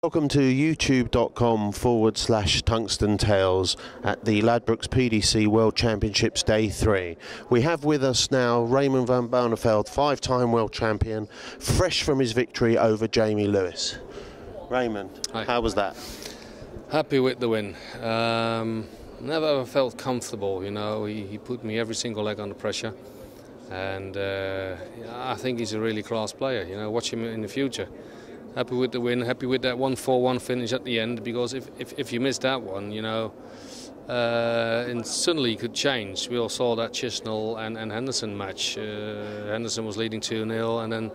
Welcome to youtube.com/TungstenTales at the Ladbrokes PDC World Championships Day 3. We have with us now Raymond van Barneveld, 5-time world champion, fresh from his victory over Jamie Lewis. Raymond, Hi. How was that? Happy with the win. Never ever felt comfortable, you know. He put me every single leg under pressure. And I think he's a really class player, you know. Watch him in the future. Happy with the win, happy with that 1-4-1 finish at the end, because if you miss that one, you know, and suddenly it could change. We all saw that Chisnell and Henderson match. Henderson was leading 2-0, and then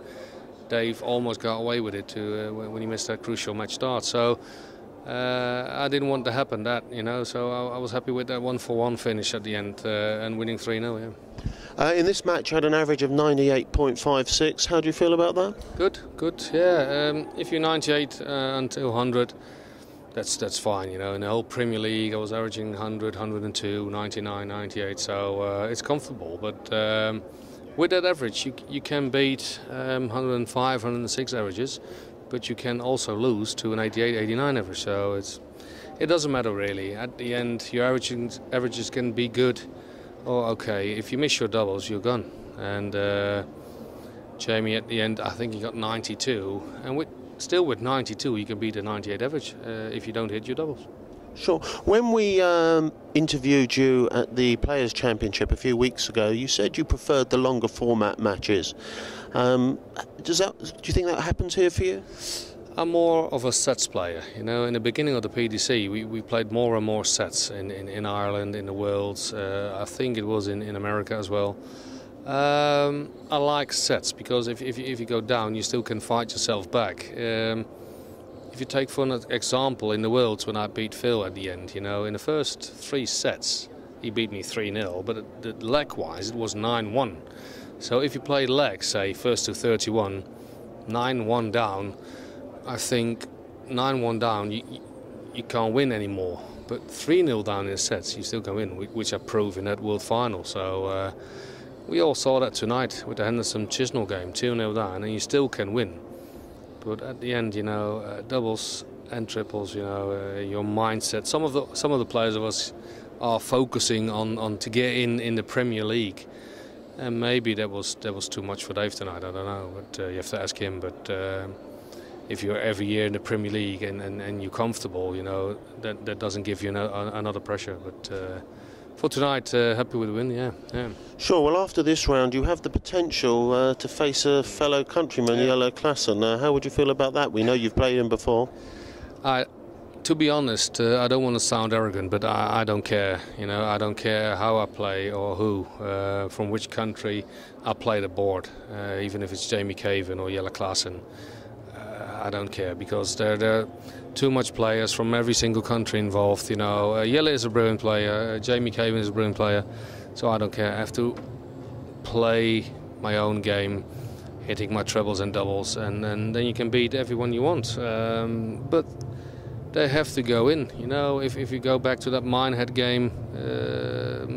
Dave almost got away with it when he missed that crucial match start. So I didn't want to happen, that, you know, so I was happy with that 1-4-1 finish at the end and winning 3-0, yeah. In this match, you had an average of 98.56. How do you feel about that? Good, yeah. If you're 98 until 100, that's fine, you know. In the whole Premier League, I was averaging 100, 102, 99, 98, so it's comfortable. But with that average, you can beat 105, 106 averages, but you can also lose to an 88, 89 average. So it doesn't matter really. At the end, your averages can be good. Oh, okay, if you miss your doubles, you're gone. And Jamie at the end, I think he got 92. And still with 92, you can beat a 98 average if you don't hit your doubles. Sure. When we interviewed you at the Players' Championship a few weeks ago, you said you preferred the longer format matches. Do you think that happens here for you? I'm more of a sets player, you know. In the beginning of the PDC, we played more and more sets in Ireland, in the Worlds. I think it was in America as well. I like sets because if you go down, you still can fight yourself back. If you take for an example, in the Worlds when I beat Phil at the end, you know, in the first 3 sets, he beat me 3-0, but leg-wise it was 9-1. So if you play leg, say, first to 31, 9-1 down, I think 9-1 down, you can't win anymore. But 3-0 down in the sets, you still can win, which I proved in that World Final. So we all saw that tonight with the Henderson-Chisnell game, 2-0 down, and you still can win. But at the end, you know, doubles and triples, you know, your mindset. Some of the players of us are focusing on to get in the Premier League, and maybe that was too much for Dave tonight. I don't know, but you have to ask him. But if you're every year in the Premier League and you're comfortable, you know, that doesn't give you another pressure. But for tonight, happy with the win, yeah. Sure. Well, after this round, you have the potential to face a fellow countryman, Jelle Klassen. How would you feel about that? We know you've played him before. To be honest, I don't want to sound arrogant, but I don't care. You know, I don't care how I play or who, from which country I play the board, even if it's Jamie Caven or Jelle Klassen. I don't care, because there are too much players from every single country involved. You know, Jelle is a brilliant player, Jamie Caven is a brilliant player, so I don't care. I have to play my own game, hitting my trebles and doubles, and then you can beat everyone you want. But they have to go in. You know, if you go back to that Minehead game,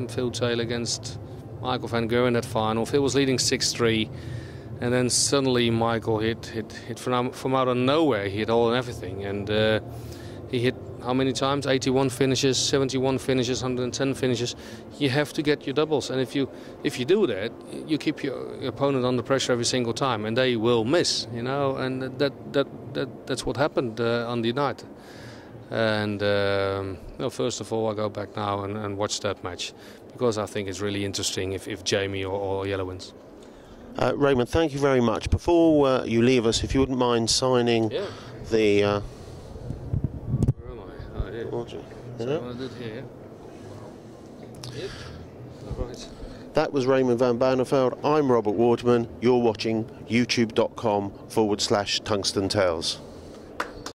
Phil Taylor against Michael van Gerwen in that final, Phil was leading 6-3. And then suddenly Michael hit from out of nowhere. He hit all and everything, and he hit how many times? 81 finishes, 71 finishes, 110 finishes. You have to get your doubles, and if you do that, you keep your opponent under pressure every single time, and they will miss. You know, and that's what happened on the night. And well, first of all, I go back now and watch that match, because I think it's really interesting if Jamie or Jelle wins. Raymond, thank you very much. Before you leave us, if you wouldn't mind signing the... Where am I? Oh, yeah. So I did here. Yep. All right. That was Raymond van Barneveld. I'm Robert Waterman. You're watching youtube.com/TungstenTales.